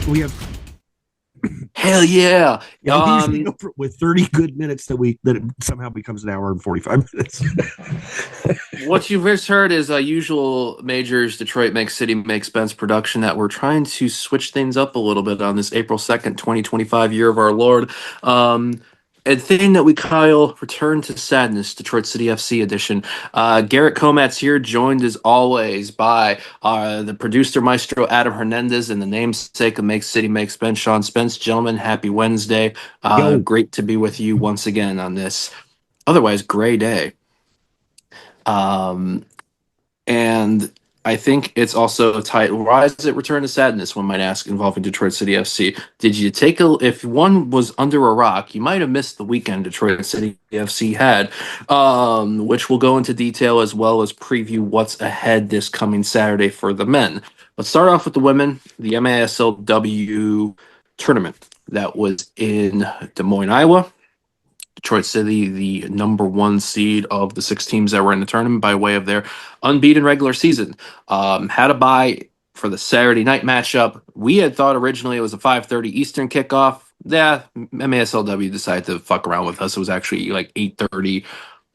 We have Hell yeah. we usually go with 30 good minutes that it somehow becomes an hour and 45 minutes. What you've just heard is a usual Majors Detroit Make City Make Spence production that we're trying to switch things up a little bit on this April 2nd, 2025 year of our Lord. A thing that we Kyle Return to Sadness, Detroit City FC edition. Garrett Comat's here, joined as always by the producer maestro Adam Hernandez and the namesake of Make City Make Spence, Sean Spence. Gentlemen, happy Wednesday. Yo, Great to be with you once again on this otherwise gray day. Um, and I think it's also tied. Why is it Return to Sadness? One might ask, involving Detroit City FC. Did you take a? If one was under a rock, you might have missed the weekend Detroit City FC had, which we'll go into detail as well as preview what's ahead this coming Saturday for the men. Let's start off with the women. The MASLW tournament that was in Des Moines, Iowa. Detroit City, the number one seed of the six teams that were in the tournament by way of their unbeaten regular season, had a bye for the Saturday night matchup. We had thought originally it was a 5:30 Eastern kickoff. Yeah, MASLW decided to fuck around with us. It was actually like 8:30,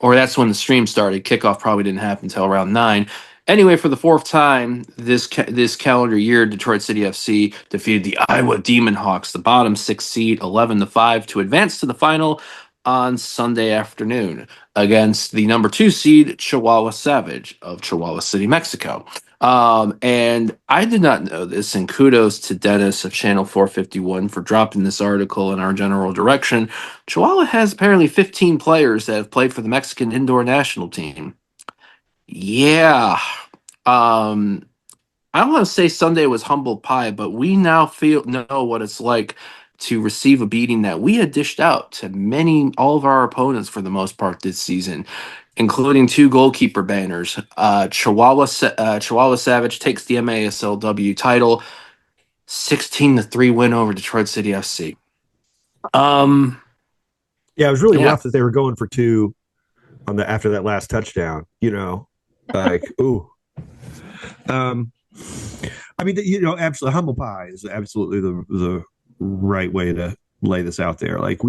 or that's when the stream started. Kickoff probably didn't happen until around 9. Anyway, for the fourth time this calendar year, Detroit City FC defeated the Iowa Demon Hawks, the bottom six seed, 11-5, to advance to the final on Sunday afternoon against the number two seed Chihuahua Savage of Chihuahua City, Mexico. And I did not know this, and kudos to Dennis of Channel 451 for dropping this article in our general direction. Chihuahua has apparently 15 players that have played for the Mexican indoor national team. Yeah. Um, I don't want to say Sunday was humble pie, but we now know what it's like to receive a beating that we had dished out to all of our opponents for the most part this season, including two goalkeeper banners. Chihuahua Savage takes the MASLW title, 16-3 win over Detroit City FC. yeah, it was really Yeah, rough that they were going for two on the after that last touchdown. Like ooh. Um, I mean, absolutely, humble pie is absolutely the right way to lay this out there. Like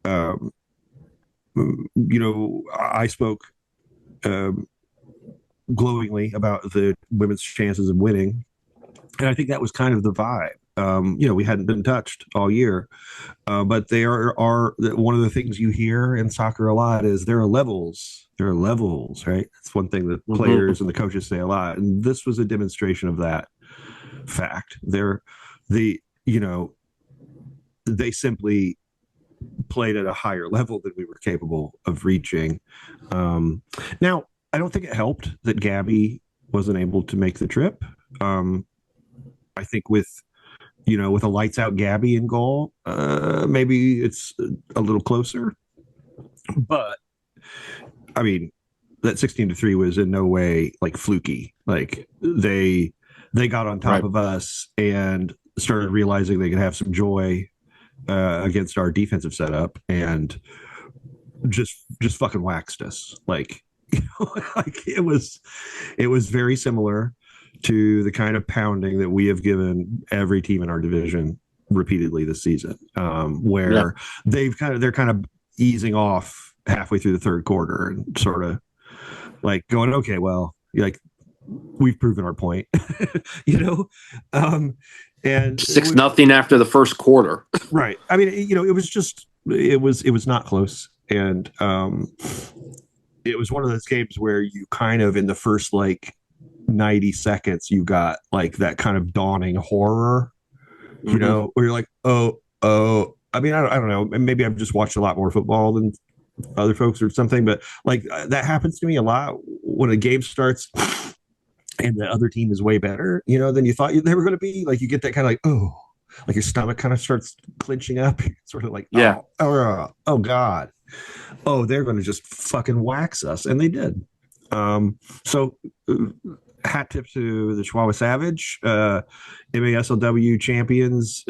um, I spoke um, glowingly about the women's chances of winning, and I think that was kind of the vibe. We hadn't been touched all year, but they are one of the things you hear in soccer a lot is there are levels. There are levels, right? That's one thing that players and the coaches say a lot, and this was a demonstration of that fact. The you know they simply played at a higher level than we were capable of reaching. Now, I don't think it helped that Gabby wasn't able to make the trip. I think with a lights out Gabby in goal, maybe it's a little closer. But I mean, that 16-3 was in no way like fluky. Like they got on top right. of us and started realizing they could have some joy against our defensive setup and just fucking waxed us. Like, like it was very similar to the kind of pounding that we have given every team in our division repeatedly this season, Yeah. where they're kind of easing off halfway through the third quarter and sort of like going, okay, well, like we've proven our point, you know, and 6-0 after the first quarter. right. I mean, it was not close, and it was one of those games where you kind of in the first like 90 seconds you got like that kind of dawning horror, where you're like, oh. I mean, I don't know. Maybe I've just watched a lot more football than other folks or something, but like that happens to me a lot when a game starts and the other team is way better, than you thought they were going to be. Like you get that kind of like, oh, like your stomach kind of starts clenching up, sort of like, Yeah. oh God, oh, they're going to just fucking wax us, and they did. So hat tip to the Chihuahua Savage, MASLW champions,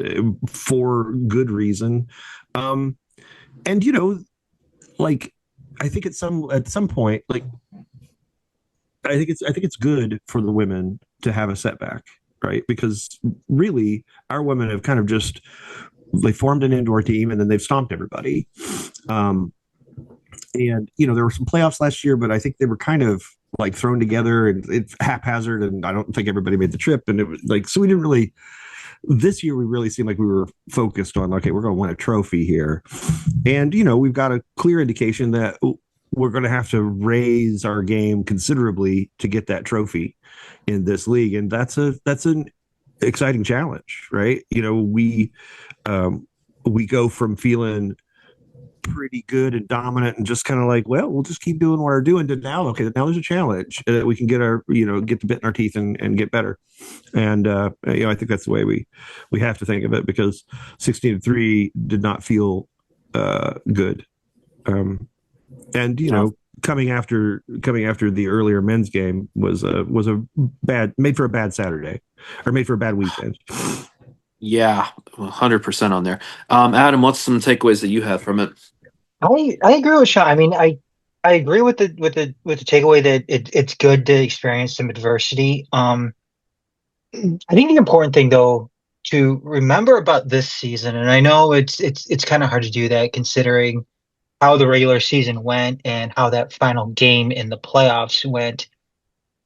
for good reason. And like I think at some point, like I think it's good for the women to have a setback. right? Because really, our women have kind of just they formed an indoor team and then they've stomped everybody. Um, and there were some playoffs last year, but I think they were kind of like thrown together and it's haphazard, and I don't think everybody made the trip. And it was like so we didn't really. This year, we really seemed like we were focused on okay, we're going to win a trophy here, and we've got a clear indication that we're going to have to raise our game considerably to get that trophy in this league, and that's an exciting challenge, right? We go from feeling pretty good and dominant and just kind of like, well, we'll just keep doing what we're doing to now, okay, now there's a challenge that we can get our, get the bit in our teeth and get better. And, I think that's the way we have to think of it because 16-3 did not feel good. And, No. coming after the earlier men's game was a made for a bad Saturday or made for a bad weekend. Yeah, 100% on there. Adam, what's some takeaways that you have from it? I agree with Sean. I mean, I agree with the takeaway that it's good to experience some adversity. I think the important thing though to remember about this season, and I know it's kind of hard to do that considering how the regular season went and how that final game in the playoffs went.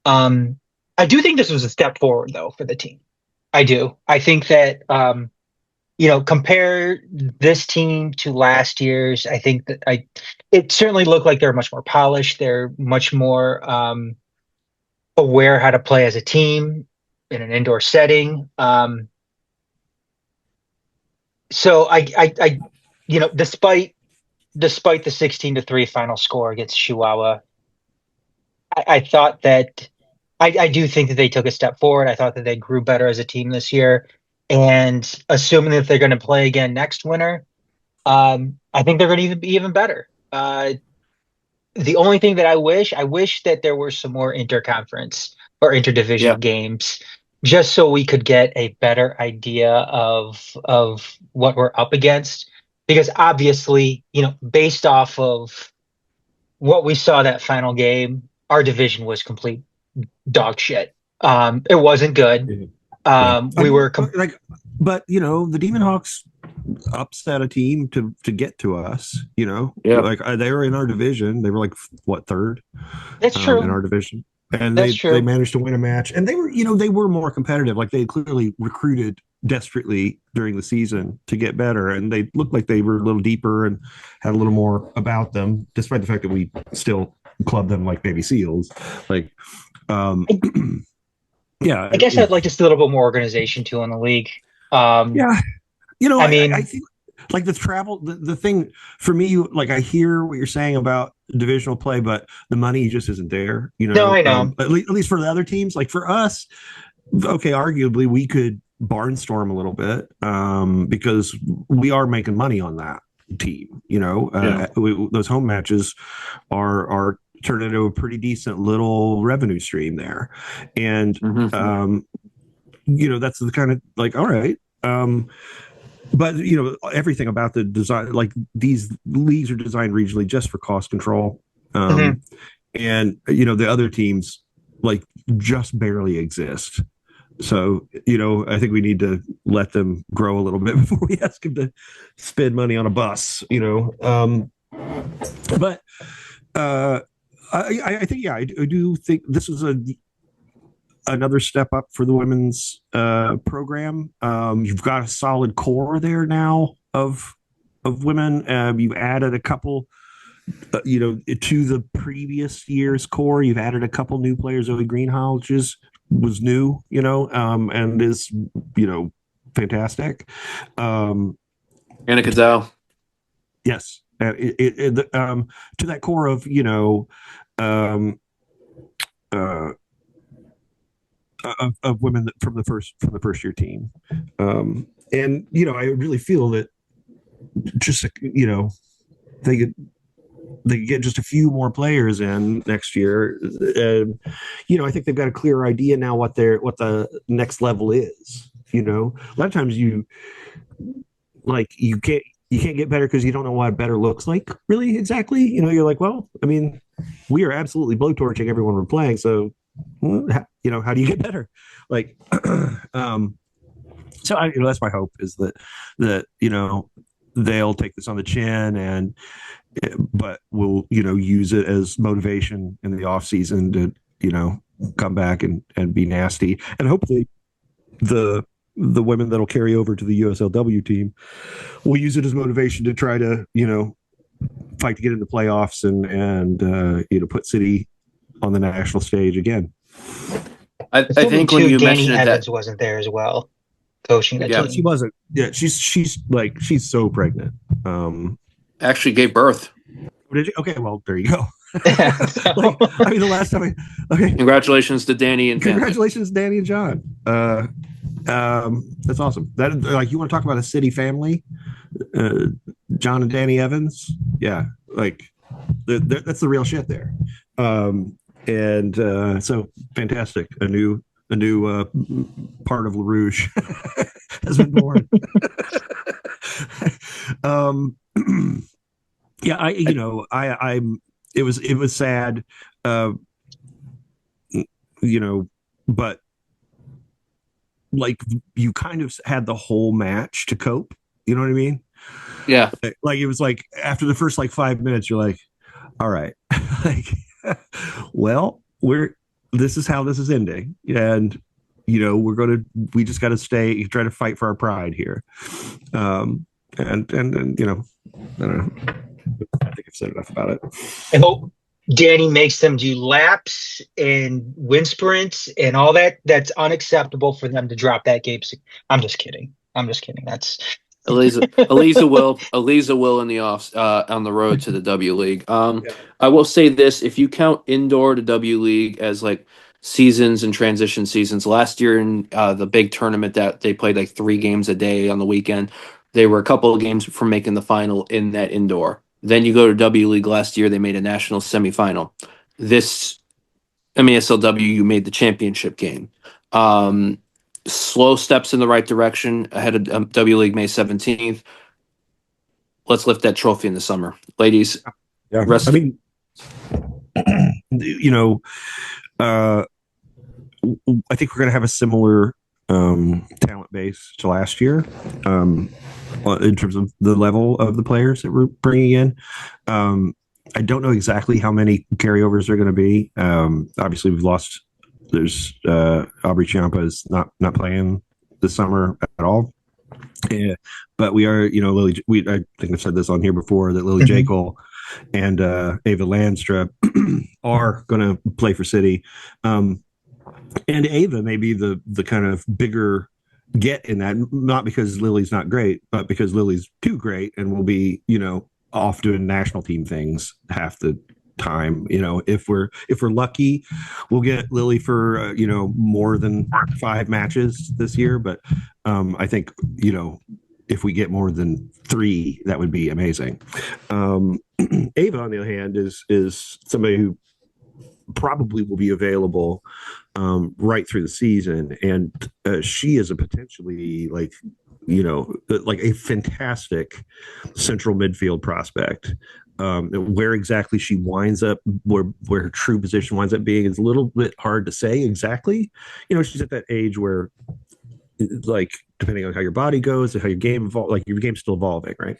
Um, I do think this was a step forward though for the team. I do. I think that compare this team to last year's. I think that it certainly looked like they're much more polished. They're much more aware how to play as a team in an indoor setting. So despite the 16-3 final score against Chihuahua, I thought that I do think that they took a step forward. I thought that they grew better as a team this year. And assuming that they're going to play again next winter, I think they're going to even be even better. The only thing that I wish that there were some more interconference or Yeah. interdivision games, just so we could get a better idea of what we're up against. Because obviously, based off of what we saw that final game, our division was complete dog shit. It wasn't good. Yeah. I We mean, were but the Demon Hawks upset a team to get to us. Yeah. Like they were in our division. They were like what third That's in true. our division, and That's they true. managed to win a match. And they were more competitive. Like they clearly recruited desperately during the season to get better, and they looked like they were a little deeper and had a little more about them, despite the fact that we still club them like baby seals. Like, um, I, yeah, I guess I'd like to see a little bit more organization too in the league. Um, yeah. I I mean, think like the travel, the thing for me, like I hear what you're saying about divisional play, but the money just isn't there. no, I know. At least for the other teams, like for us, okay, arguably we could barnstorm a little bit because we are making money on that team. Yeah. Those home matches are turned into a pretty decent little revenue stream there, and Hmm. that's the kind of like all right. But everything about the design, like these leagues are designed regionally just for cost control, Mhm. and the other teams like just barely exist. So I think we need to let them grow a little bit before we ask them to spend money on a bus. But I think I do think this was another step up for the women's program. You've got a solid core there now of women. You've added a couple, to the previous year's core. You've added a couple new players. Zoe Greenhalgh was new, and is fantastic. Anna Cadell. Yes, to that core of um, uh, of women from the first year team, and I really feel that just they could they could get just a few more players in next year. I think they've got a clear idea now what the next level is. A lot of times you can't get better because you don't know what better looks like really exactly. You're like, well, I mean, we are absolutely blowtorching everyone we're playing, so how do you get better? Like, um, so that's my hope is that they'll take this on the chin and but we'll use it as motivation in the off season to come back and be nasty, and hopefully the women that'll carry over to the USLW team will use it as motivation to try to fight to get into playoffs and put City on the national stage again. I think when too, you Danny mentioned Evans that, wasn't there as well, coaching the yeah, She team. wasn't. Yeah, she's so pregnant. actually gave birth. Did you? Okay, well there you go. So, The last time okay. Congratulations to Danny and family. Congratulations, Danny and John. That's awesome. That you want to talk about a City family, John and Danny Evans? Yeah, that's the real shit there. And so fantastic. A new part of LaRouche has been born. um, yeah, I'm. It was sad, but like you kind of had the whole match to cope. You know what I mean? Yeah. Like it was like after the first 5 minutes, you're like, all right, like, well, this is how this is ending, and we just got to try to fight for our pride here. And I don't know. I think I've said enough about it. I hope Danny makes them do laps and wind sprints and all that. That's unacceptable for them to drop that game. I'm just kidding. That's Eliza will in the off on the road to the W League. Yeah. I will say this: if you count indoor to W League as seasons and transition seasons, last year in the big tournament that they played 3 games a day on the weekend, they were a couple of games from making the final in that indoor. Then you go to W League last year; they made a national semifinal. This MESLW, you made the championship game. Slow steps in the right direction ahead of W League May 17th. Let's lift that trophy in the summer. Ladies, Yeah. rest. I mean, I think we're going to have a similar talent base to last year in terms of the level of the players that we're bringing in. I don't know exactly how many carryovers are going to be. Obviously, we've lost. There's Aubrey Ciampa is not playing this summer at all. Yeah, but we are, Lily. I think I've said this on here before that Lily Jekyll and Ava Landstra are going to play for City. And Ava may be the kind of bigger get in that, not because Lily's not great, but because Lily's too great and will be, off doing national team things half the time. If we're lucky, we'll get Lily for more than 5 matches this year. But I think if we get more than 3, that would be amazing. Ava, on the other hand, is somebody who probably will be available right through the season, and she is a potentially a fantastic central midfield prospect. Where exactly she winds up, where her true position winds up being, is a little bit hard to say exactly. She's at that age where, depending on how your body goes and how your game your game's still evolving, right?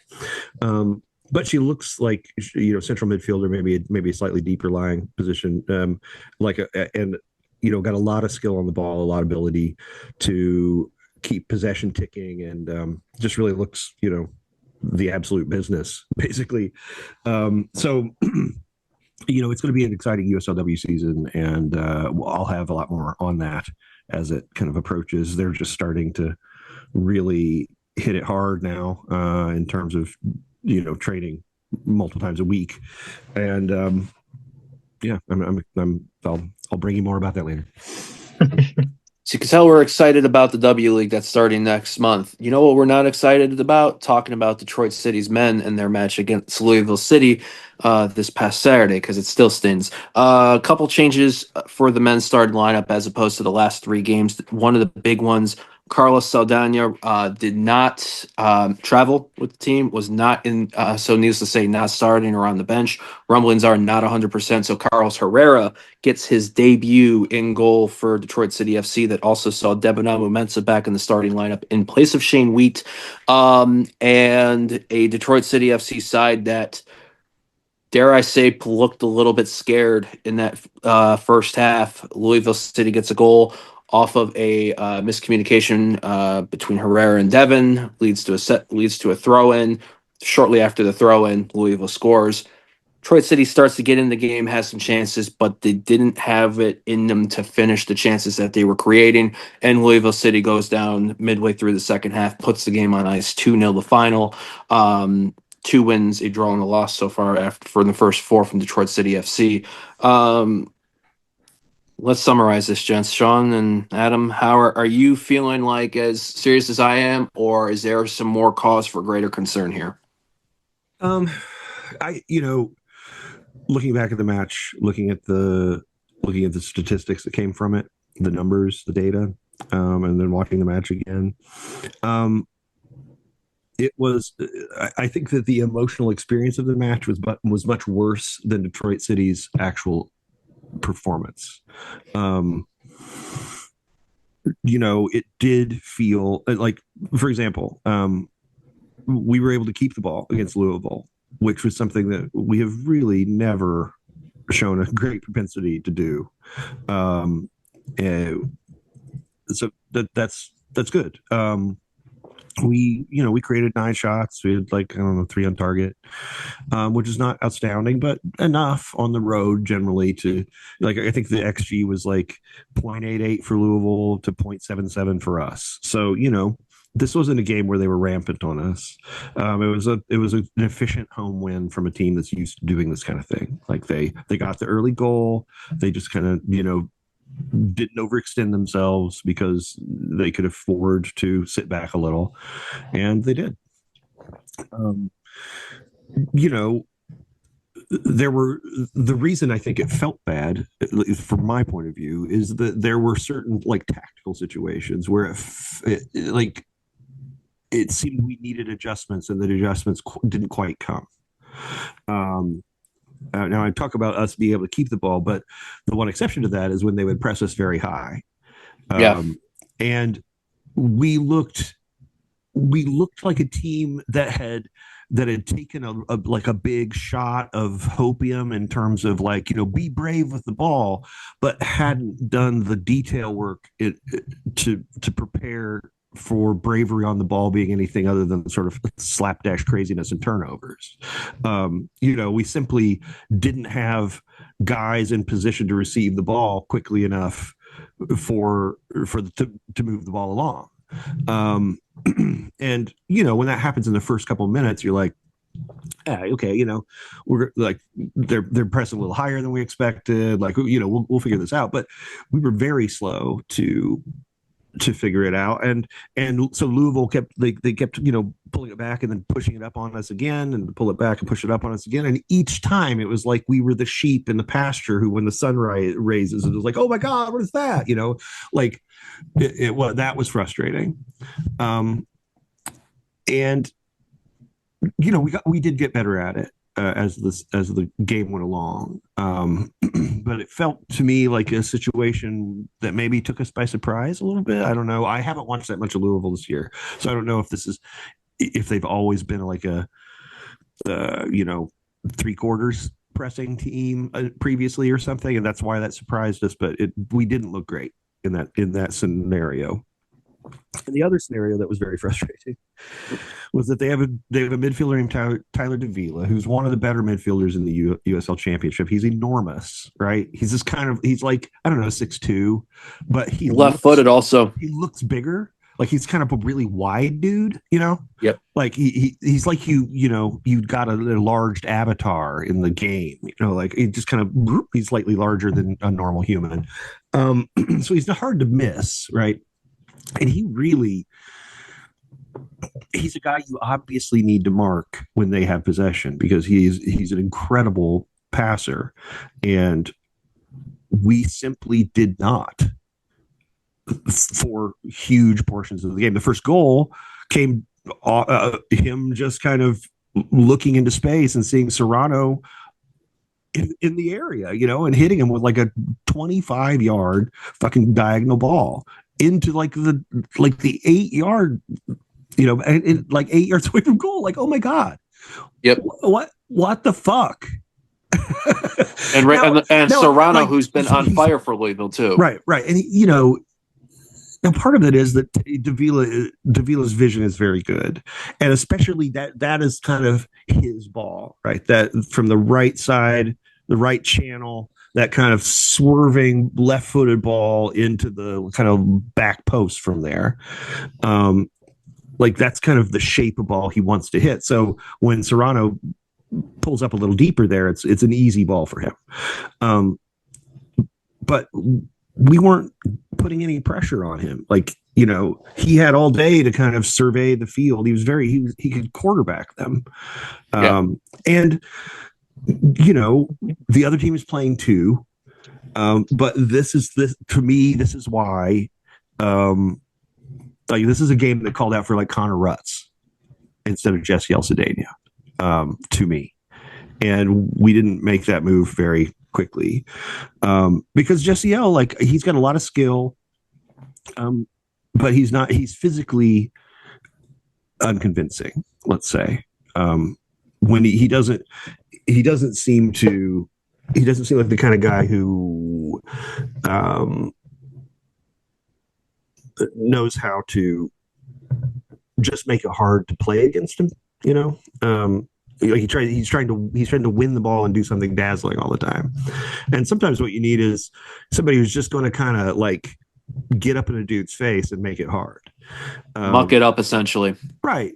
But she looks like central midfielder, maybe a slightly deeper lying position, and got a lot of skill on the ball, a lot of ability to keep possession ticking, and just really looks the absolute business, basically. So it's going to be an exciting USLW season, and I'll have a lot more on that as it kind of approaches. They're just starting to really hit it hard now in terms of training multiple times a week, and I'll bring you more about that later. So you can tell we're excited about the W League that's starting next month. You know what we're not excited about? Talking about Detroit City's men and their match against Louisville City this past Saturday, because it still stings. A couple changes for the men's starting lineup as opposed to the last 3 games. One of the big ones, Carlos Saldana did not travel with the team, was not in, so needless to say, not starting or on the bench. Rumblings are not 100%. So Carlos Herrera gets his debut in goal for Detroit City FC. That also saw Debonamu Mensah back in the starting lineup in place of Shane Wheat, and a Detroit City FC side that, dare I say, looked a little bit scared in that first half. Louisville City gets a goal off of a miscommunication between Herrera and Devin, leads to a throw in. Shortly after the throw in, Louisville scores. Detroit City starts to get in the game, has some chances, but they didn't have it in them to finish the chances that they were creating. And Louisville City goes down midway through the second half, puts the game on ice, 2-0 the final. Two wins, a draw, and a loss so far after for the first four from Detroit City FC. Let's summarize this, gents. Sean and Adam, how are you feeling, like as serious as I am, or is there some more cause for greater concern here? I looking back at the match, looking at the statistics that came from it, the numbers, the data, and then watching the match again. It was. I think that the emotional experience of the match was much worse than Detroit City's actual performance. It did feel like, for example, we were able to keep the ball against Louisville, which was something that we have really never shown a great propensity to do. And so that's good. We created 9 shots. We had, like, I don't know, 3 on target, which is not outstanding, but enough on the road generally to, like, I think the XG was like 0.88 for Louisville to 0.77 for us. So, this wasn't a game where they were rampant on us. It was an efficient home win from a team that's used to doing this kind of thing. Like, they got the early goal. They just kind of, didn't overextend themselves because they could afford to sit back a little, and they did. You know, the reason I think it felt bad, from my point of view, is that there were certain, like, tactical situations where it seemed we needed adjustments, and the adjustments didn't quite come. Now I talk about us being able to keep the ball, but the one exception to that is when they would press us very high. Yeah. And we looked like a team that had taken a big shot of hopium in terms of, like, be brave with the ball, but hadn't done the detail work to prepare for bravery on the ball being anything other than sort of slapdash craziness and turnovers. We simply didn't have guys in position to receive the ball quickly enough to move the ball along. And when that happens in the first couple of minutes, you're like, okay, we're like, they're pressing a little higher than we expected. Like, we'll figure this out. But we were very slow to figure it out, and so Louisville kept pulling it back and then pushing it up on us again, and pull it back and push it up on us again, and each time it was like we were the sheep in the pasture who, when the sun raises, it was like, oh my god, what is that? Like, that was frustrating. And we did get better at it as the game went along, but it felt to me like a situation that maybe took us by surprise a little bit. I don't know. I haven't watched that much of Louisville this year, so I don't know if they've always been like a 3/4 pressing team previously or something, and that's why that surprised us. But we didn't look great in that scenario. And the other scenario that was very frustrating was that they have a midfielder named Tyler Davila, who's one of the better midfielders in the USL Championship. He's enormous, right? He's like, I don't know, 6'2", but left-footed also. He looks bigger. Like, he's kind of a really wide dude, Yep. Like, he's like you've got a enlarged avatar in the game, like, he just kind of, he's slightly larger than a normal human. So he's not hard to miss, right? And he's a guy you obviously need to mark when they have possession, because he's an incredible passer, and we simply did not for huge portions of the game. The first goal came him just kind of looking into space and seeing Serrano in the area, and hitting him with like a 25-yard fucking diagonal ball into like the 8-yard, and like 8 yards away from goal. Like, oh my god, Yep. What the fuck? And Serrano, like, who's been on fire for Louisville too. Right. And now part of it is that Davila's vision is very good, and especially that is kind of his ball, right? That from the right side, the right channel, that kind of swerving left-footed ball into the kind of back post from there. Like that's kind of the shape of ball he wants to hit. So when Serrano pulls up a little deeper there, it's an easy ball for him. But we weren't putting any pressure on him. Like, he had all day to kind of survey the field. He could quarterback them. And, the other team is playing too. But to me, this is why, like, this is a game that called out for like Connor Rutz instead of Jesse Alcedania, to me. And we didn't make that move very quickly, because Jesse L, like, he's got a lot of skill, but he's physically unconvincing, let's say. When he doesn't seem like the kind of guy who knows how to just make it hard to play against him, like he's trying to win the ball and do something dazzling all the time. And sometimes what you need is somebody who's just going to kind of like get up in a dude's face and make it hard, muck it up, essentially. Right.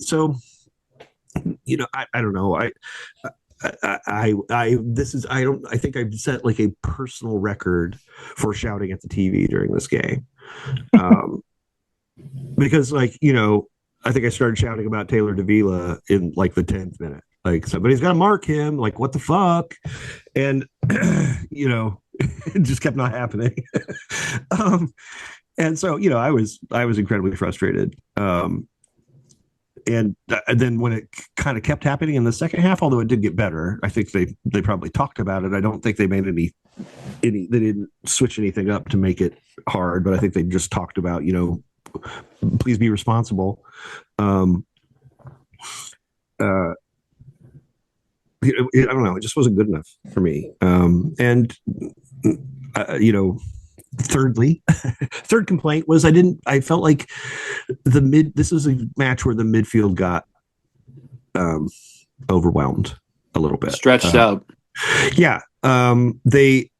So I don't know. I think I've set like a personal record for shouting at the TV during this game, because like, I think I started shouting about Taylor Davila in like the 10th minute. Like, somebody's got to mark him. Like, what the fuck? And, it just kept not happening. And so, I was incredibly frustrated. And then when it kind of kept happening in the second half, although it did get better, I think they probably talked about it. I don't think they made they didn't switch anything up to make it hard, but I think they just talked about, please be responsible. I don't know. It just wasn't good enough for me. And thirdly, third complaint was I felt like this was a match where the midfield got overwhelmed a little bit, stretched out. Yeah. They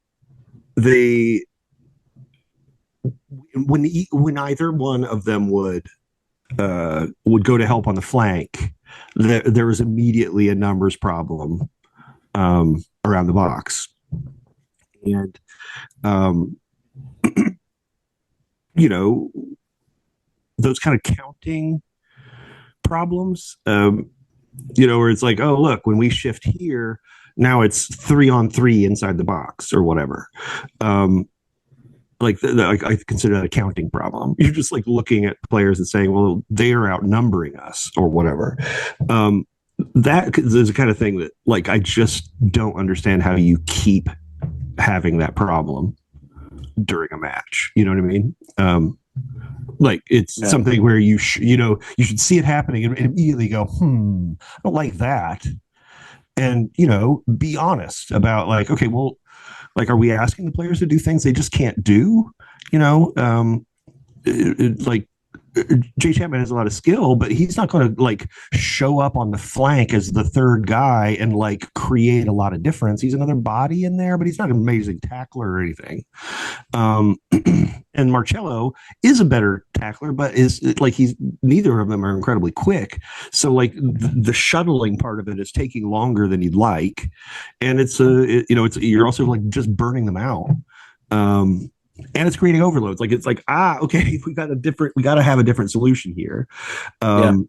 when either one of them would go to help on the flank, there was immediately a numbers problem around the box. And those kind of counting problems, where it's like, oh, look, when we shift here, now it's 3-on-3 inside the box or whatever. Like I consider that a counting problem. You're just like looking at players and saying, well, they are outnumbering us or whatever. That is the kind of thing that, like, I just don't understand how you keep having that problem during a match. You know what I mean? Like, it's something where you should see it happening and immediately go, I don't like that. And, be honest about, like, okay, well, like, are we asking the players to do things they just can't do? Like, Jay Chapman has a lot of skill, but he's not going to like show up on the flank as the third guy and like create a lot of difference. He's another body in there, but he's not an amazing tackler or anything. And Marcello is a better tackler, but is like, neither of them are incredibly quick. So like the shuttling part of it is taking longer than you'd like. And you're also like just burning them out. And it's creating overloads. Like, it's like, okay, we got to have a different solution here. And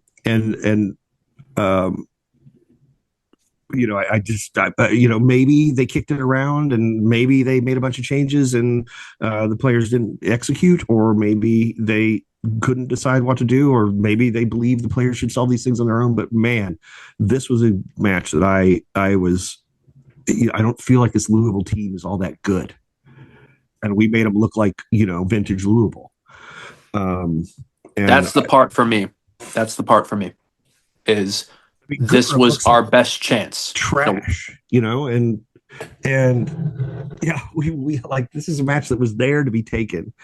maybe they kicked it around and maybe they made a bunch of changes and the players didn't execute, or maybe they couldn't decide what to do, or maybe they believe the players should solve these things on their own. But man, this was a match that I don't feel like this Louisville team is all that good, and we made them look like vintage Louisville. And That's the part for me. That's the part for me. Is this Garret was looks our like best chance? trash, and yeah, we like, this is a match that was there to be taken,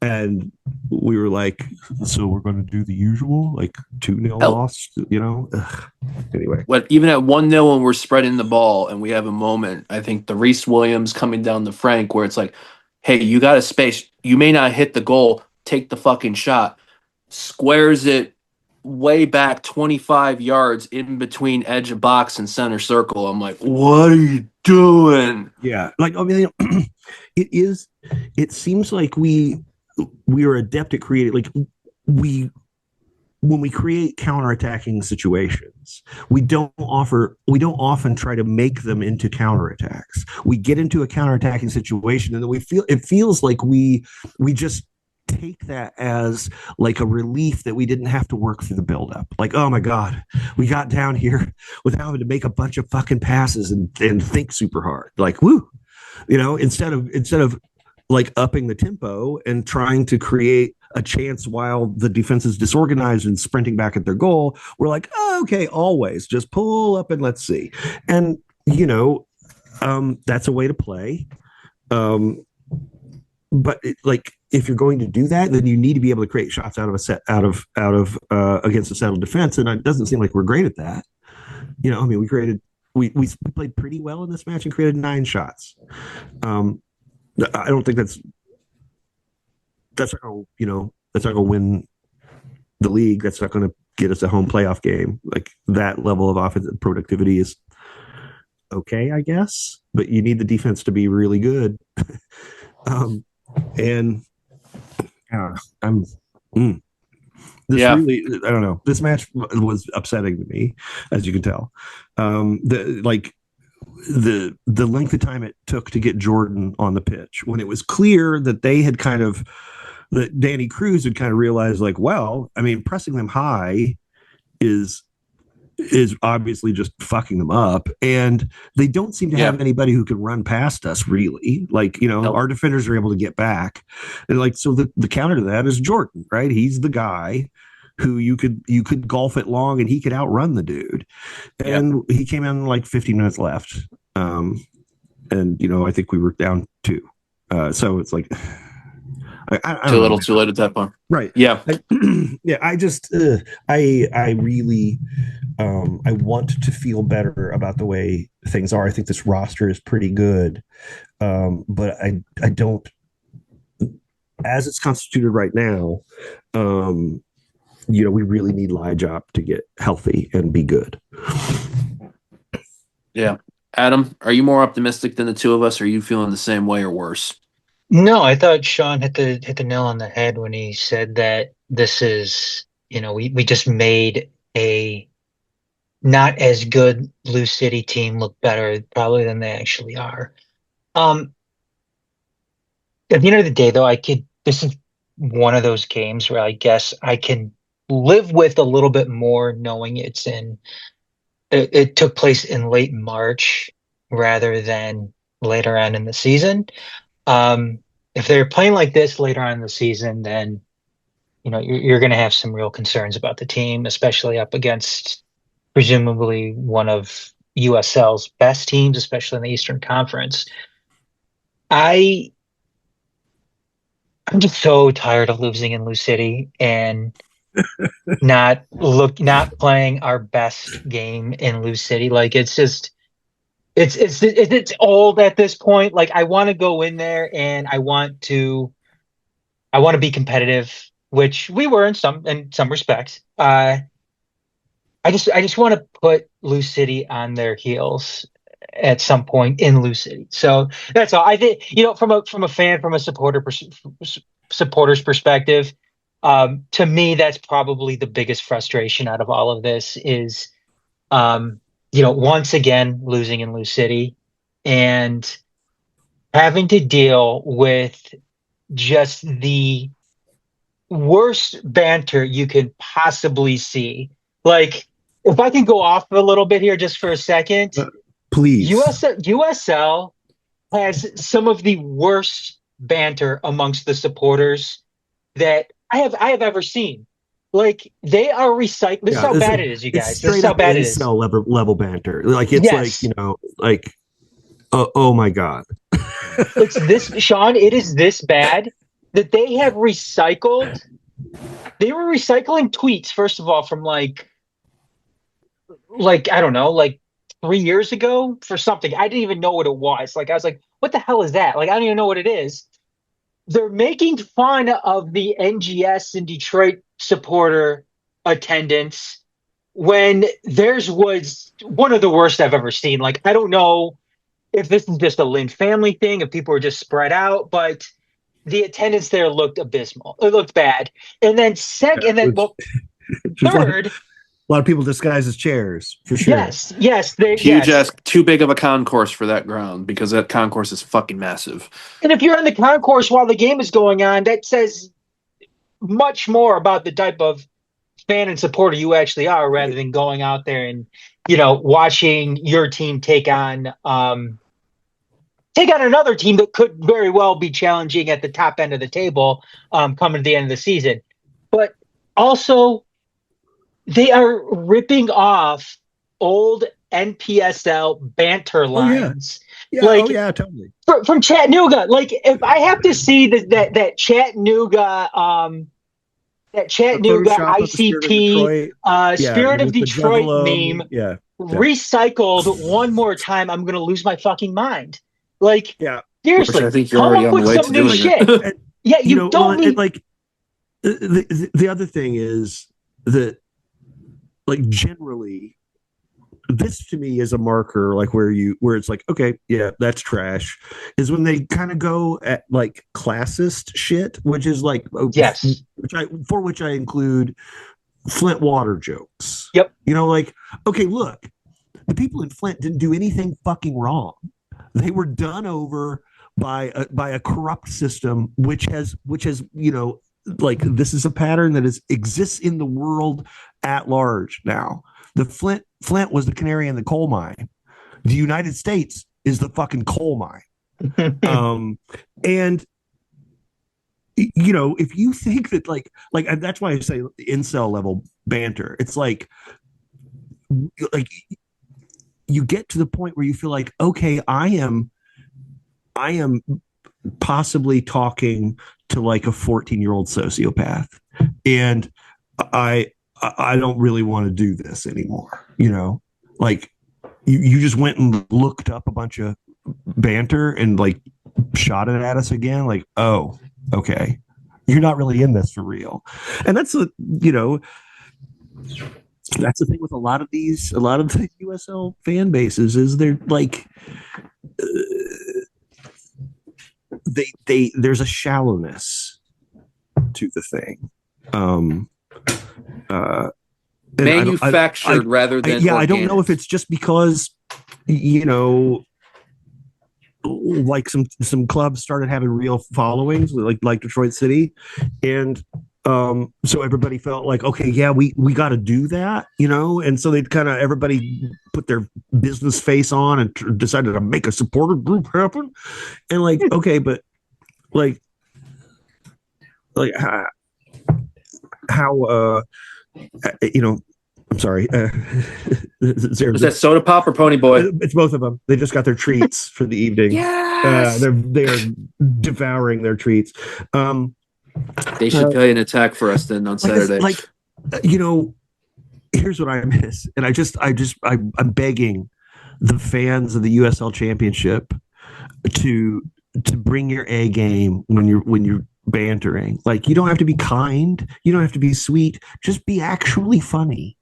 and we were like, so we're going to do the usual, like 2-0 Hell, loss, Ugh. Anyway. even at 1-0 when we're spreading the ball and we have a moment, I think the Reese Williams coming down the Frank where it's like, hey, you got a space. You may not hit the goal. Take the fucking shot. Squares it way back 25 yards in between edge of box and center circle. I'm like, what are you doing? Yeah, like, I mean, it seems like we are adept at creating, like, we when we create counterattacking situations, we don't often try to make them into counterattacks. We get into a counterattacking situation and then it feels like we just take that as like a relief that we didn't have to work through the buildup. Like, oh my God, we got down here without having to make a bunch of fucking passes and think super hard. Like, woo, instead of like upping the tempo and trying to create a chance while the defense is disorganized and sprinting back at their goal, we're like, oh, okay, always just pull up and let's see. And that's a way to play. But like, if you're going to do that, then you need to be able to create shots out of against a settled defense, and it doesn't seem like we're great at that. I mean, we played pretty well in this match and created 9 shots. I don't think that's not going to win the league. That's not going to get us a home playoff game. Like, that level of offensive productivity is okay, I guess, but you need the defense to be really good. And I'm this Yeah. really, I don't know. This match was upsetting to me, as you can tell. The length of time it took to get Jordan on the pitch, when it was clear that that Danny Cruz had kind of realized, like, well, I mean, pressing them high is obviously just fucking them up, and they don't seem to have anybody who can run past us, really. Like, Nope. Our defenders are able to get back, and like, so the counter to that is Jordan, right? He's the guy who you could golf it long and he could outrun the dude. And he came in like 15 minutes left, and I think we were down 2, so it's like, I Too little, too late at that point. Right. Yeah. I just, I really, I want to feel better about the way things are. I think this roster is pretty good. But I don't, as it's constituted right now, we really need Lijop to get healthy and be good. Yeah. Adam, are you more optimistic than the two of us? Or are you feeling the same way or worse? No, I thought Sean hit the nail on the head when he said that this is, we just made a not as good LouCity team look better probably than they actually are. At the end of the day, though, this is one of those games where I guess I can live with a little bit more knowing it took place in late March rather than later on in the season. If they're playing like this later on in the season, then you're going to have some real concerns about the team, especially up against presumably one of USL's best teams, especially in the Eastern Conference. I'm just so tired of losing in LouCity and not playing our best game in LouCity. Like, it's just. It's old at this point. Like, I want to go in there and I want to be competitive, which we were in some respects. I just want to put LouCity on their heels at some point in LouCity. So that's all. I think, from a fan, from a supporter's perspective, to me, that's probably the biggest frustration out of all of this is, once again losing in LouCity and having to deal with just the worst banter you can possibly see. Like, if I can go off a little bit here just for a second, Uh, please. USL has some of the worst banter amongst the supporters that I have ever seen. Like they are recycling. This is Yeah, how bad it is, you it's guys. This is straight how up bad it is. incel level banter. Like it's like, Yes, like oh my god. it's this, Sean. It is this bad that they have recycled. They were recycling tweets first of all from like I don't know, like 3 years ago for something. I didn't even know what it was. Like I was like, what the hell is that? Like I don't even know what it is. They're making fun of the NGS and Detroit supporter attendance when theirs was one of the worst I've ever seen. Like I don't know if this is just a Lynn family thing, if people are just spread out, but the attendance there looked abysmal. It looked bad. And then Yeah, second, and then well, there's third, a lot of people disguised as chairs for sure. Huge yes. ass, too big of a concourse for that ground because that concourse is fucking massive. And if you're in the concourse while the game is going on, that says much more about the type of fan and supporter you actually are rather than going out there and, watching your team take on another team that could very well be challenging at the top end of the table coming to the end of the season. But also, they are ripping off old NPSL banter Oh yeah. lines. Yeah, oh Like yeah, totally. from Chattanooga. Like if I have to see that The Chattanooga Photoshop of the Spirit of ICP Detroit. Yeah, Spirit of with the Detroit juggalo. meme Yeah. Yeah. recycled one more time, I'm gonna lose my fucking mind. Like Yeah. Which seriously, I think you're come already up on the with way some to new doing shit. it. And, Yeah, you well, don't and need. like the other thing is that like generally this to me is a marker like where it's like okay yeah that's trash is when they kind of go at like classist shit which is like Yes. which I include Flint water jokes, Yep. like okay look, the people in Flint didn't do anything fucking wrong. They were done over by a corrupt system which has like this is a pattern that exists in the world at large now. The Flint was the canary in the coal mine. The United States is the fucking coal mine. And if you think that like that's why I say incel level banter. It's like you get to the point where you feel like okay, I am possibly talking to like a 14-year-old sociopath, and I I don't really want to do this anymore. Like you just went and looked up a bunch of banter and like shot it at us again. Like, oh, okay, you're not really in this for real. And that's the thing with a lot of the USL fan bases is they're like there's a shallowness to the thing. Um, uh, and Manufactured rather than I don't know organic. if it's just because you know like some clubs started having real followings like Detroit City, and so everybody felt like okay yeah we got to do that, and so they'd kind of everybody put their business face on and decided to make a supporter group happen, and like okay but like how I'm sorry. Was that Soda Pop or Pony Boy? It's both of them. They just got their treats for the evening. Yes. They are devouring their treats. They should play an attack for us then on Saturday. Here's what I miss, and I'm begging the fans of the USL Championship to bring your A game when you're bantering. Like you don't have to be kind, you don't have to be sweet, just be actually funny.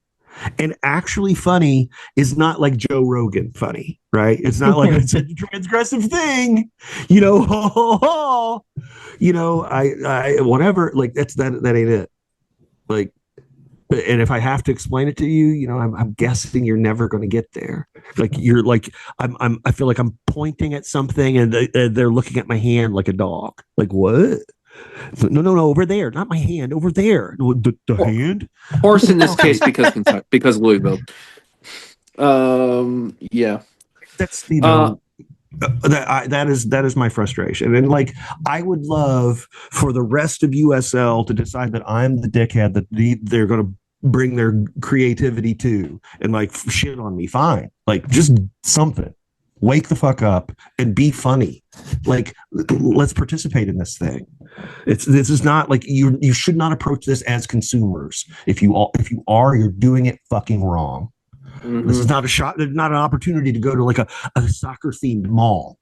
And actually funny is not like Joe Rogan funny, right? It's not like it's a transgressive thing, I whatever, like that ain't it. Like And if I have to explain it to you, I'm guessing you're never going to get there. Like you're like I feel like I'm pointing at something, and they're looking at my hand like a dog. Like what? No, no, no, over there, not my hand, over there. The hand. Horse in this Okay, case because Kentucky, because Louisville. Yeah. that's Uh, that is my frustration, and like I would love for the rest of USL to decide that I'm the dickhead that they're going to bring their creativity to, and like shit on me. Fine, like just something. Wake the fuck up and be funny. Like let's participate in this thing. This is not like you should not approach this as consumers. If you are, you're doing it fucking wrong. This is mhm. not a shot, not an opportunity to go to like a soccer themed mall.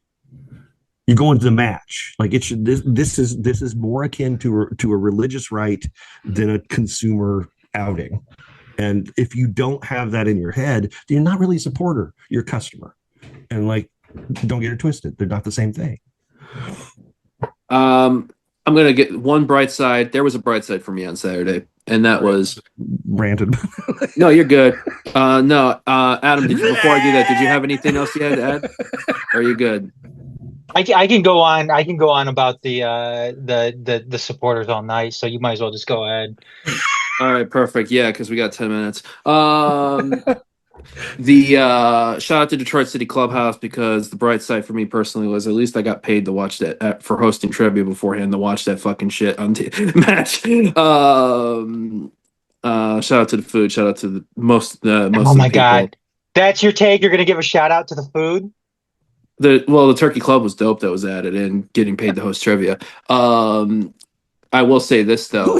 You're going to the match. Like it should. This is more akin to a religious rite than a consumer outing. And if you don't have that in your head, then you're not really a supporter. You're a customer. And like, don't get it twisted. They're not the same thing. Um, I'm gonna get one bright side. There was a bright side for me on Saturday, and that Sorry, was ranted. no, you're good. No, Adam, before I do that, did you have anything else you had to add? Or are you good? I can go on. I can go on about the supporters all night. So you might as well just go ahead. All right, perfect. Yeah, because we got 10 minutes. The shout out to Detroit City Clubhouse because the bright side for me personally was at least I got paid to watch that for hosting trivia beforehand to watch that fucking shit on match. Shout out to the food. Shout out to the most Oh of the my people. God, that's your take. You're gonna give a shout out to the food. The Turkey Club was dope that was added in getting paid to host trivia. I will say this though.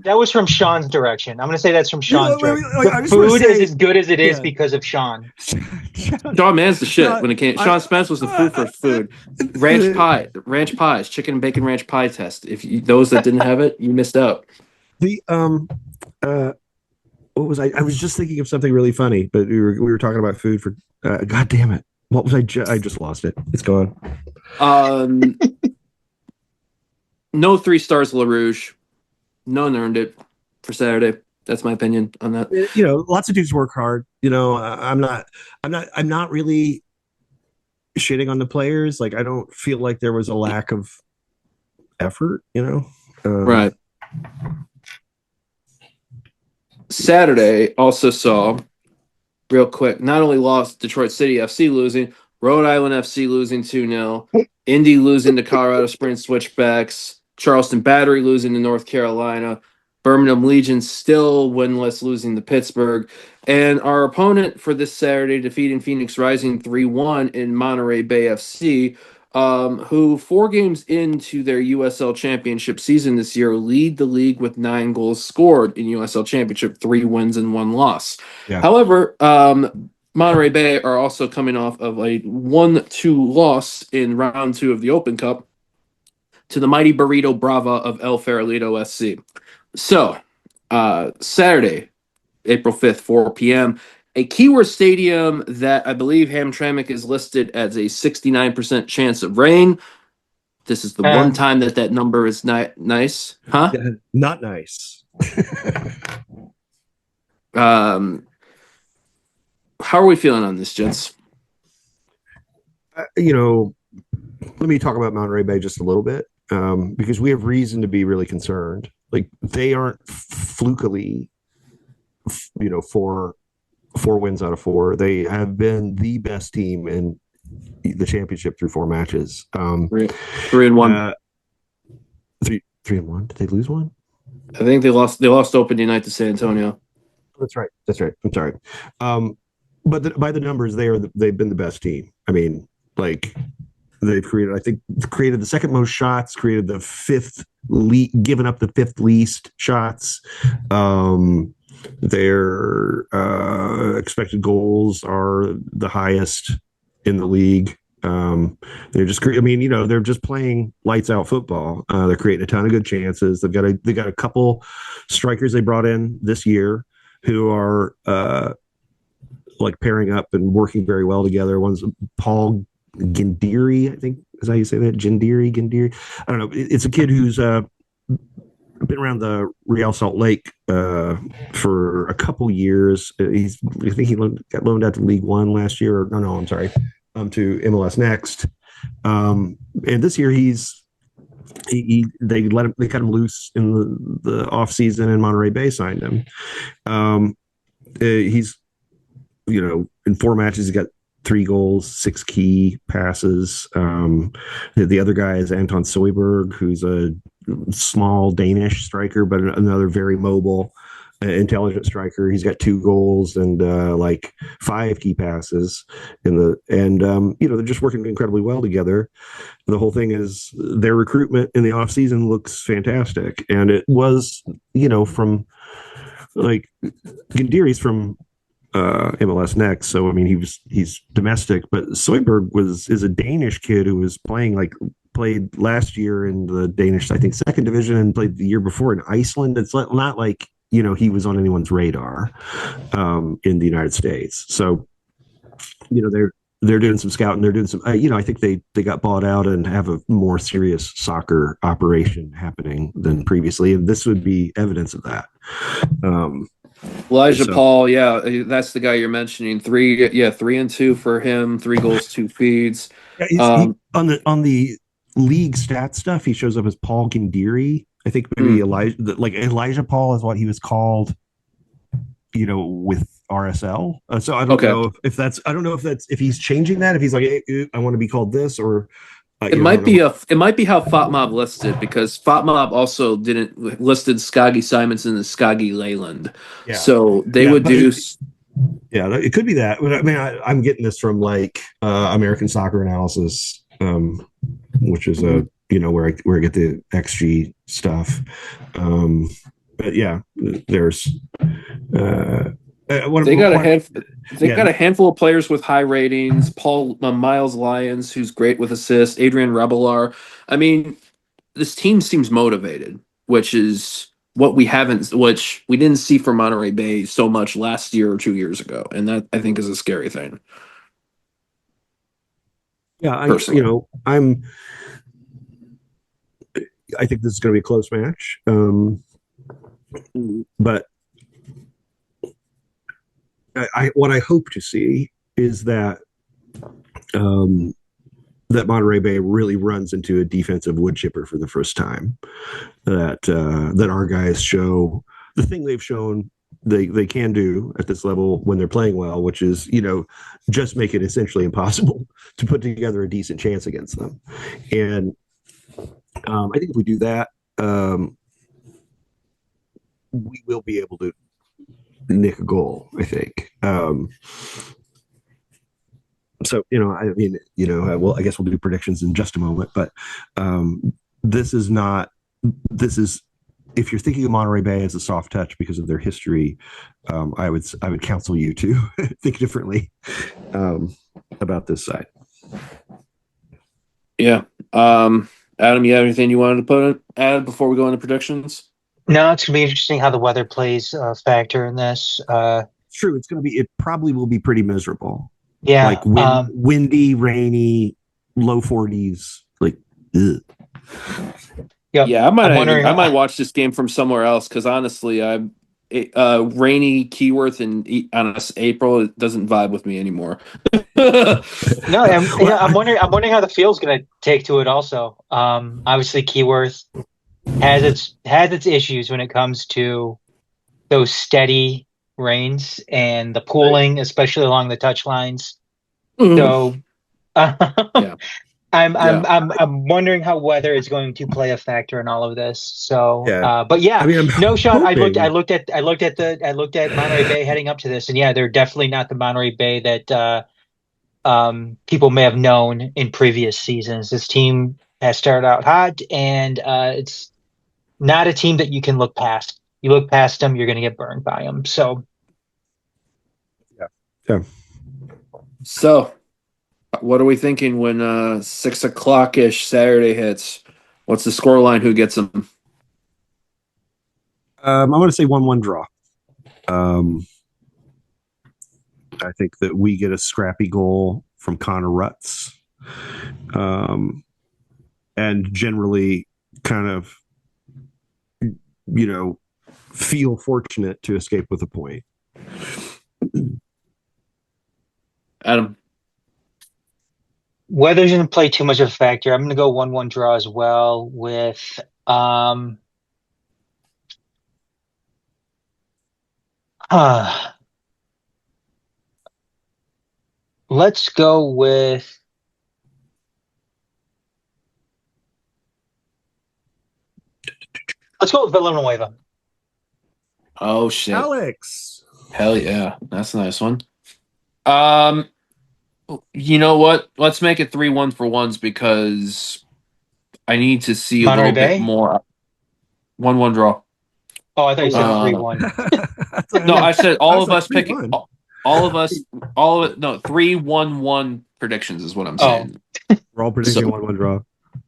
That was from Sean's direction. I'm gonna say that's from Sean's direction. The I just want to food is say, as good as it is yeah. because of Sean. Sean Mann's the shit No, when it came. I, Sean Spence was the food for food. Ranch pies, chicken and bacon ranch pie test. If you, those that didn't have it, you missed out. the uh what was I was just thinking of something really funny, but we were talking about food for god damn it. What was I just lost it. It's gone. Um, no 3 stars LaRouge. None earned it for Saturday. That's my opinion on that. Lots of dudes work hard. I'm not really shitting on the players. Like I don't feel like there was a lack of effort. Right. Saturday also saw real quick. Not only lost Detroit City FC losing, Rhode Island FC losing 2-0, Indy losing to Colorado Springs Switchbacks, Charleston Battery losing to North Carolina, Birmingham Legion still winless, losing to Pittsburgh, and our opponent for this Saturday defeating Phoenix Rising 3-1 in Monterey Bay FC, who 4 games into their USL Championship season this year lead the league with 9 goals scored in USL Championship, 3 wins and 1 loss. Yeah. However, Monterey Bay are also coming off of a 1-2 loss in round 2 of the Open Cup to the mighty Burrito Brava of El Farolito SC. So, Saturday, April 5th, 4 p.m., a Keyword Stadium that I believe Hamtramck is listed as a 69% chance of rain. This is the one Uh, time that number is nice. Huh? Not nice. How are we feeling on this, gents? Let me talk about Monterey Bay just a little bit, because we have reason to be really concerned. Like they aren't flukily, 4 wins out of 4. They have been the best team in the championship through 4 matches. 3-1. 3-1. Did they lose one? I think they lost opening night to San Antonio. That's right. I'm sorry. But by the numbers, they've been the best team. I mean, like they've created the second most shots, created the given up the 5th least shots. Their expected goals are the highest in the league. They're just playing lights out football. They're creating a ton of good chances. They got a couple strikers they brought in this year who are like pairing up and working very well together. One's Paul Gindiri, I think is how you say that. Gindiri. I don't know. It's a kid who's been around the Real Salt Lake for a couple years. I think he got loaned out to League One last year. No, I'm sorry, to MLS Next. And this year they cut him loose in the off season, and Monterey Bay signed him. He's in 4 matches, he's got 3 goals, 6 key passes. The other guy is Anton Soyberg, who's a small Danish striker, but another very mobile, intelligent striker. He's got 2 goals and like 5 key passes they're just working incredibly well together. The whole thing is their recruitment in the off season looks fantastic, and it was from like Gandiri's from MLS Next, so I mean he's domestic, but Soyberg is a Danish kid who was played last year in the Danish, I think, second division, and played the year before in Iceland. It's not like he was on anyone's radar in the United States. So they're doing some scouting. They're doing some. I think they got bought out and have a more serious soccer operation happening than previously, and this would be evidence of that. Elijah Paul, yeah, that's the guy you're mentioning. 3-2 for him, 3 goals, 2 feeds. Yeah, on the league stat stuff, he shows up as Paul Gindiri. I think maybe Elijah Paul is what he was called, with RSL. So I don't know if he's changing that. If he's like, hey, I want to be called this, or it might be how FotMob listed, because FotMob also didn't listed Skaggy Simonson and Skaggy Leyland. Yeah. So they would do. It could be that. But I mean, I'm getting this from American Soccer Analysis, which is where I get the XG stuff. But yeah, there's. They got a handful of players with high ratings. Miles Lyons, who's great with assists. Adrian Rebelar. I mean, this team seems motivated, which is which we didn't see from Monterey Bay so much last year or 2 years ago, and that I think is a scary thing. Yeah, I think this is going to be a close match, but. What I hope to see is that that Monterey Bay really runs into a defensive wood chipper for the first time. That our guys show the thing they've shown they can do at this level when they're playing well, which is just make it essentially impossible to put together a decent chance against them. And I think if we do that, we will be able to nick a goal, I think. So I guess we'll do predictions in just a moment, but this is if you're thinking of Monterey Bay as a soft touch because of their history, I would counsel you to think differently about this side. Yeah. Adam, you have anything you wanted to add before we go into predictions? No, it's gonna be interesting how the weather plays a factor in this. It's true. It probably will be pretty miserable. Yeah, like windy, rainy, low 40s. Like, ugh. Yep. Yeah, I might watch this game from somewhere else, because honestly, rainy Keyworth in April, it doesn't vibe with me anymore. No, I'm wondering how the field's gonna take to it. Also, obviously, Keyworth has its issues when it comes to those steady rains and the pooling, especially along the touch lines. So yeah. I'm wondering how weather is going to play a factor in all of this. So yeah. But yeah, I mean, no shot. I looked at Monterey Bay heading up to this, and yeah, they're definitely not the Monterey Bay that people may have known in previous seasons. This team has started out hot, and it's not a team that you can look past. You look past them, you're going to get burned by them. So, yeah. So, what are we thinking when 6:00-ish Saturday hits? What's the scoreline? Who gets them? I'm going to say 1-1 draw. I think that we get a scrappy goal from Connor Rutz, and generally kind of feel fortunate to escape with a point. Adam. Weather doesn't play too much of a factor. I'm going to go 1-1 draw as well with uh, let's go with Villanueva. Oh shit. Alex. Hell yeah. That's a nice one. You know what? Let's make it 3-1 for ones because I need to see a Monterey little bit Bay? more. 1-1 draw. Oh, I thought you said Wow. 3-1. No, I said all of like us picking 3-1. all of us all of it. No, 3-1-1 predictions is what I'm Oh, saying. We're all predicting So 1-1 draw.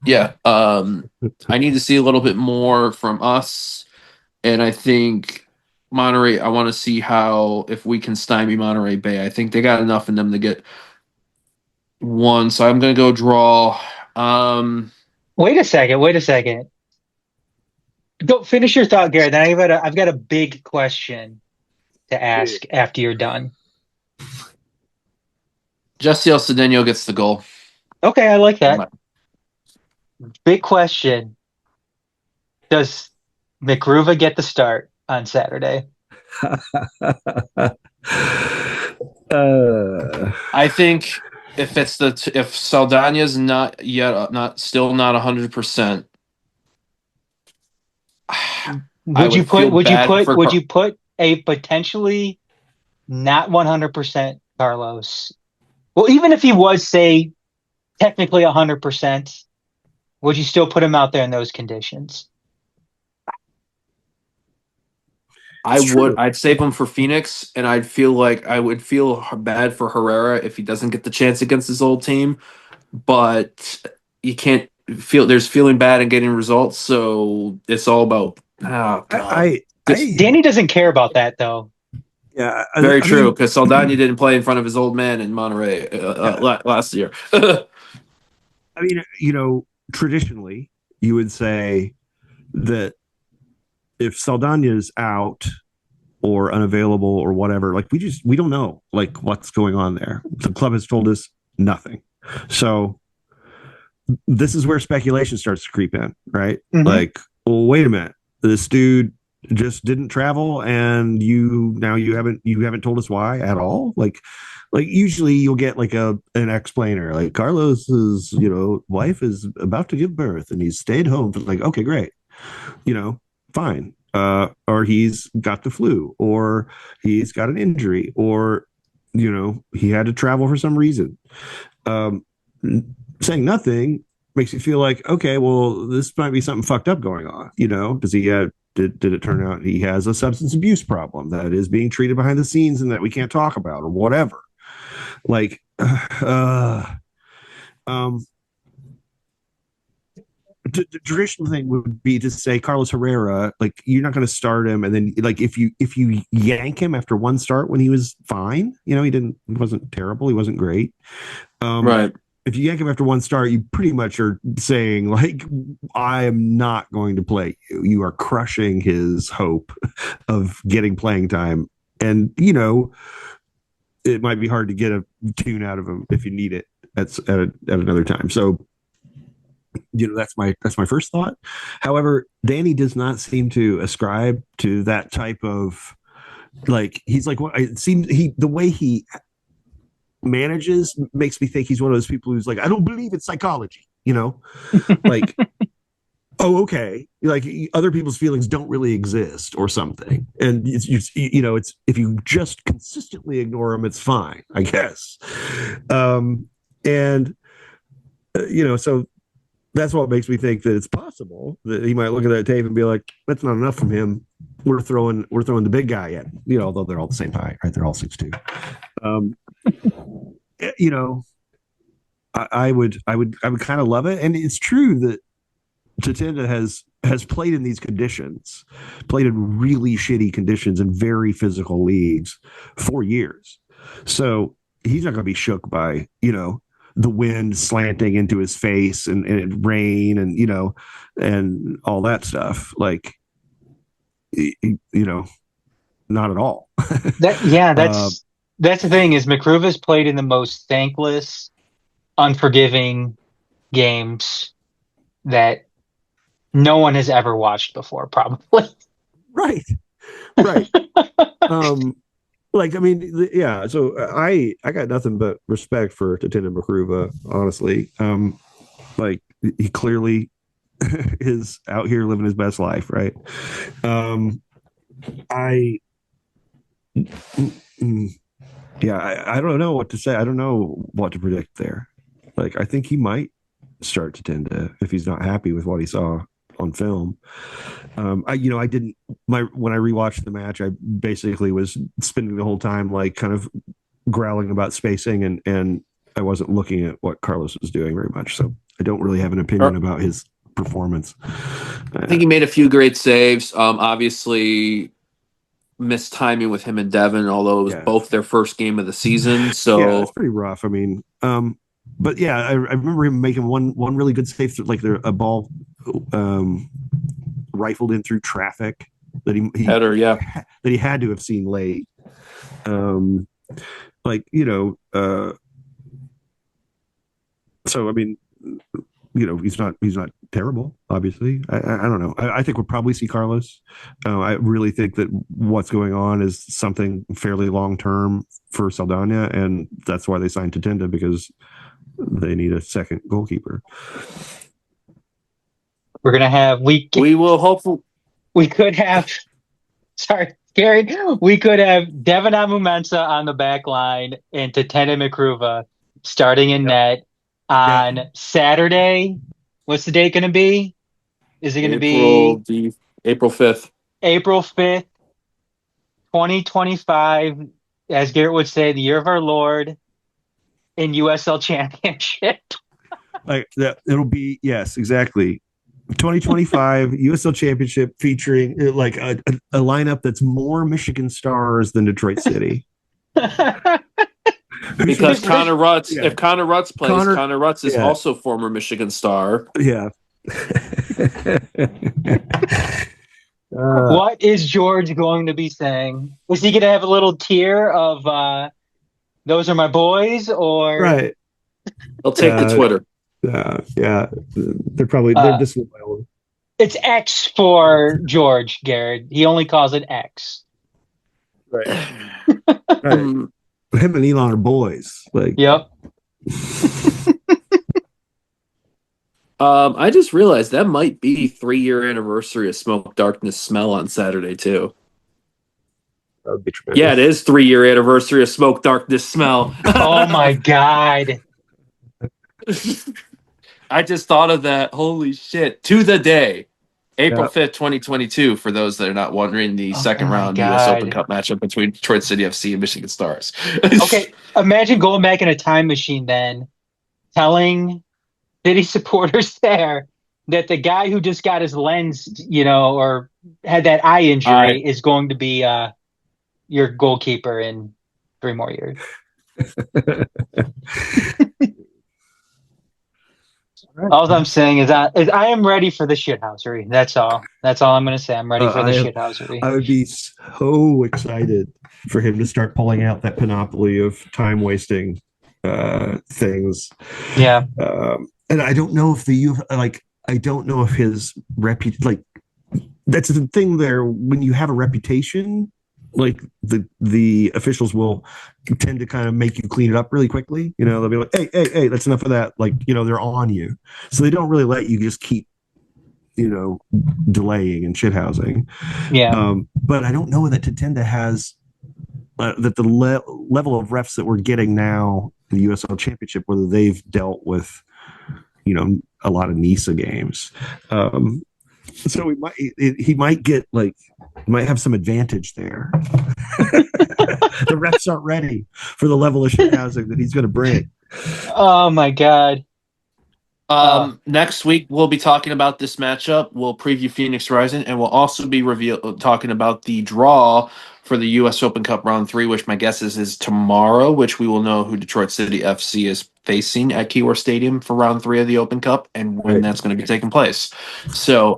yeah, I need to see a little bit more from us, and I think Monterey. I want to see how if we can stymie Monterey Bay. I think they got enough in them to get one. So I'm gonna go draw. wait a second. Wait a second. Go finish your thought, Garrett. Then I've got a big question to ask after you're done. Jesse Cedeno gets the goal. Okay, I like that. Big question. Does McRuva get the start on Saturday? I think if Saldana's not yet not 100%, I would feel bad for Would you put a potentially not 100% Carlos? Well, even if he was, say, technically 100%, would you still put him out there in those conditions? I'd save him for Phoenix, and I would feel bad for Herrera if he doesn't get the chance against his old team. But you can't there's feeling bad and getting results, so it's all about Danny doesn't care about that though. Yeah, very true, because Saldana didn't play in front of his old man in Monterey last year. I mean, traditionally you would say that if Saldana's out or unavailable or whatever, like we don't know like what's going on there. The club has told us nothing. So this is where speculation starts to creep in, right? Mm-hmm. Like, well, wait a minute. This dude just didn't travel and you haven't told us why at all. Like usually you'll get like an explainer, like Carlos's, wife is about to give birth and he's stayed home for like, okay, great. Fine. Or he's got the flu or he's got an injury or, he had to travel for some reason. Saying nothing makes you feel like, okay, well, this might be something fucked up going on. Does he did it turn out he has a substance abuse problem that is being treated behind the scenes and that we can't talk about or whatever? Like, the traditional thing would be to say Carlos Herrera, like you're not going to start him, and then like if you yank him after one start when he was fine, he wasn't terrible, he wasn't great, Right. If you yank him after one start, you pretty much are saying like, I am not going to play you. You are crushing his hope of getting playing time, and it might be hard to get a tune out of him if you need it at another time. So that's my first thought. However, Danny does not seem to ascribe to that type of like, he's like, what it seems the way he manages makes me think he's one of those people who's like, I don't believe in psychology, like, oh, okay, like other people's feelings don't really exist or something, and it's if you just consistently ignore them, it's fine, I guess. And so that's what makes me think that it's possible that he might look at that tape and be like, that's not enough from him. We're throwing the big guy in, although they're all the same height, right? They're all 6'2". I would kind of love it. And it's true that Tatenda has played in these conditions, played in really shitty conditions in very physical leagues for years. So he's not going to be shook by, the wind slanting into his face and rain and, and all that stuff. Like, not at all. Yeah, uh, that's the thing is Mikruva's played in the most thankless, unforgiving games that no one has ever watched before, probably. right, right. Um, like I mean, yeah. So I got nothing but respect for Tatina Makruva, honestly. Like he clearly is out here living his best life, right? Um, I mm, yeah, I don't know what to say. I don't know what to predict there. Like I think he might start to tend to if he's not happy with what he saw on film. I didn't when I rewatched the match, I basically was spending the whole time like kind of growling about spacing and I wasn't looking at what Carlos was doing very much. So I don't really have an opinion about his performance. I think he made a few great saves. Obviously, missed timing with him and Devin, although it was Yeah, both their first game of the season. yeah, it's So, pretty rough. I mean, but yeah, I remember him making one really good save, like a ball um, rifled in through traffic that header, yeah. that he had to have seen late. Um, like so I mean, he's not terrible. Obviously, I don't know. I think we'll probably see Carlos. I really think that what's going on is something fairly long term for Saldana, and that's why they signed Tatenda because they need a second goalkeeper. We're gonna have We will hopefully. we could have sorry, Gary, we could have Devin Amumensa on the back line and Tatena Mikruva starting in Yep. net Yep. on Saturday. What's the date gonna be? Is it gonna be April 5th. April 5th, 2025, as Garrett would say, the year of our Lord in USL Championship. Like that, it'll be yes, exactly. 2025 USL Championship featuring like a lineup that's more Michigan Stars than Detroit City. Because Connor Rutz, Yeah. if Connor Rutz plays, Connor Rutz is yeah. also former Michigan star. Yeah. What is George going to be saying? Is he going to have a little tear of those are my boys, or right? He'll take the Twitter. Yeah, they're disloyal. It's X for George, Garrett. He only calls it X. Right. Right. Him and Elon are boys. Like, yep. I just realized that might be 3-year anniversary of Smoke Darkness Smell on Saturday too. That would be tremendous. Yeah, it is 3-year anniversary of Smoke Darkness Smell. Oh my god. I just thought of that. Holy shit. To the day. April 5th, 2022, for those that are not wondering, the second round US Open Cup matchup between Detroit City FC and Michigan Stars. Okay, imagine going back in a time machine then, telling City supporters there that the guy who just got his lens, or had that eye injury is going to be your goalkeeper in 3 more years. All I'm saying is I am ready for the shithousery. That's all. That's all I'm going to say. I'm ready for the shithousery. I would be so excited for him to start pulling out that panoply of time wasting things. Yeah. And I don't know if I don't know if his that's the thing there. When you have a reputation, like the officials will tend to kind of make you clean it up really quickly. They'll be like, hey, that's enough of that. Like, they're on you. So they don't really let you just keep, delaying and shithousing. Yeah. But I don't know that Tatenda has that the level of refs that we're getting now in the USL Championship, whether they've dealt with, a lot of NISA games. So he might get might have some advantage there. The refs aren't ready for the level of shithousing that he's going to bring. Oh my god. Next week we'll be talking about this matchup. We'll preview Phoenix Rising, and we'll also be talking about the draw for the U.S. Open Cup Round 3, which my guess is tomorrow, which we will know who Detroit City FC is facing at Keyworth Stadium for Round 3 of the Open Cup and when that's going to be taking place. So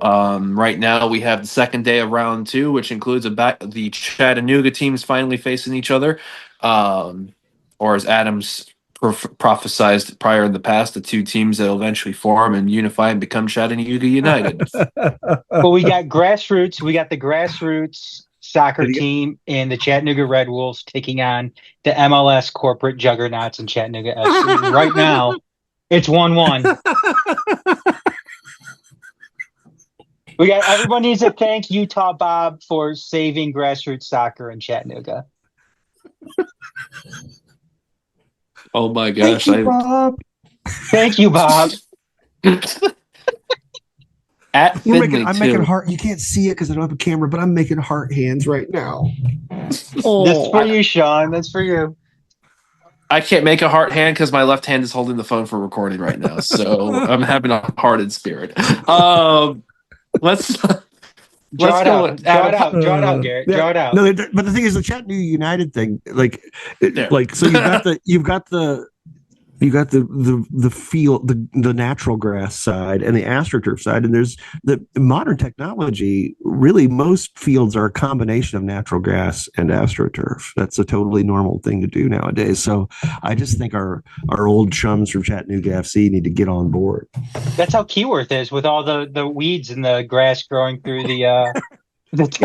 right now we have the second day of Round 2, which includes the Chattanooga teams finally facing each other, or as Adams prophesized prior in the past, the two teams that will eventually form and unify and become Chattanooga United. Well, we got grassroots. We got the grassroots soccer team and the Chattanooga Red Wolves taking on the MLS corporate juggernauts in Chattanooga FC. Right now, it's 1-1. Everyone needs to thank Utah Bob for saving grassroots soccer in Chattanooga. Oh my gosh! Thank you, Bob. Thank you, Bob. At Finley, I'm making heart. You can't see it because I don't have a camera, but I'm making heart hands right now. That's for you, Sean. That's for you. I can't make a heart hand because my left hand is holding the phone for recording right now, so I'm having a heart in spirit. Let's go. Draw it out, Garrett. Yeah. Draw it out. No, but the thing is, the Chattanooga United thing, so you've got the field, the natural grass side and the AstroTurf side, and there's the modern technology. Really, most fields are a combination of natural grass and AstroTurf. That's a totally normal thing to do nowadays. So I just think our old chums from Chattanooga FC need to get on board. That's how Keyworth is with all the weeds and the grass growing through the turf.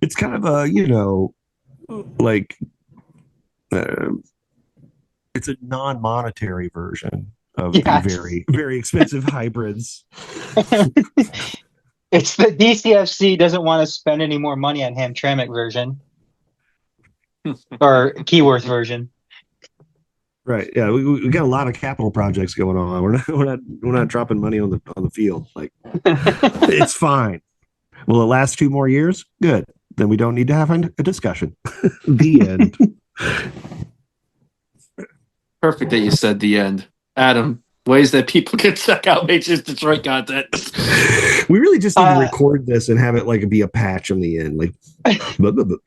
It's kind of a like. It's a non-monetary version of the very, very expensive hybrids. It's the DCFC doesn't want to spend any more money on Hamtramck version or Keyworth version. Right. Yeah, we got a lot of capital projects going on. We're not dropping money on the field. Like it's fine. Will it last 2 more years? Good. Then we don't need to have a discussion. The end. Perfect that you said the end. Adam, ways that people can check out Majors Detroit content. We really just need to record this and have it like be a patch on the end. Like, blah, blah, blah,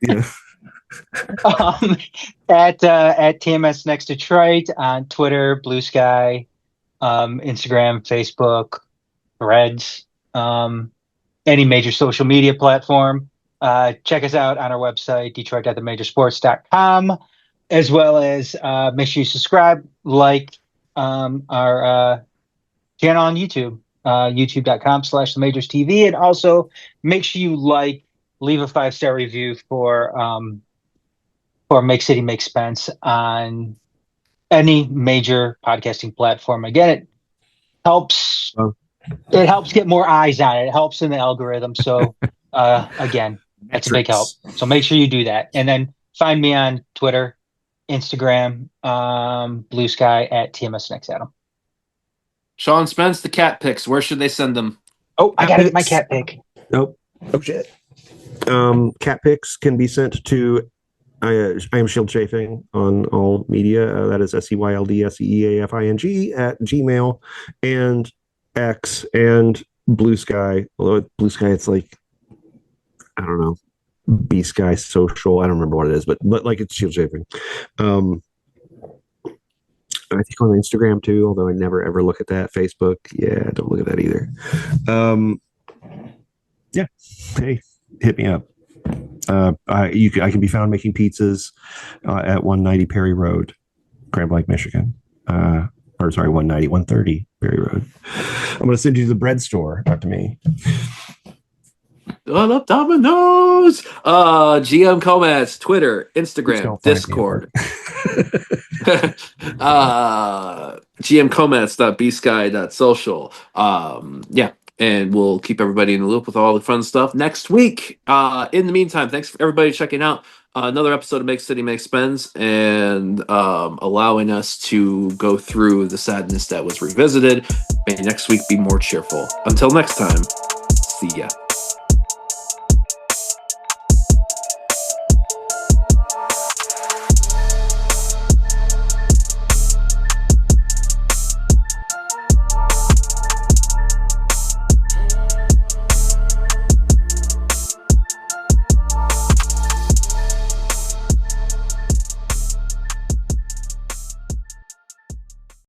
at TMS Next Detroit on Twitter, Blue Sky, Instagram, Facebook, Threads, any major social media platform. Check us out on our website, detroit.themajorsports.com. As well as make sure you subscribe, like our channel on YouTube, youtube.com/themajorstv. And also make sure you leave a 5-star review for Make City Make Spence on any major podcasting platform. Again, it helps get more eyes on it. It helps in the algorithm. So again, that's a big help. So make sure you do that. And then find me on Twitter, Instagram, Blue Sky at TMS Next Adam. Sean Spence, the cat pics. Where should they send them? Oh, I gotta get my cat pic. Nope. Oh shit. Cat pics can be sent to I am Shield Chafing on all media. That is SEYLDSEEAFING at Gmail and X and Blue Sky. Although Blue Sky, it's like I don't know. B Sky Social. I don't remember what it is, but like it's Shield Chafing. I think on Instagram too, although I never ever look at that. Facebook, yeah, don't look at that either. Yeah, hey, hit me up. I can be found making pizzas at 190 Perry Road, Grand Blanc, Michigan. 130 Perry Road. I'm going to send you to the bread store, not to me. Dominoes. GM Comats, Twitter, Instagram, Discord. GMComats.bsky.social. Yeah. And we'll keep everybody in the loop with all the fun stuff next week. In the meantime, thanks for everybody checking out another episode of Make City Make Spence and allowing us to go through the sadness that was revisited. May next week be more cheerful. Until next time, see ya.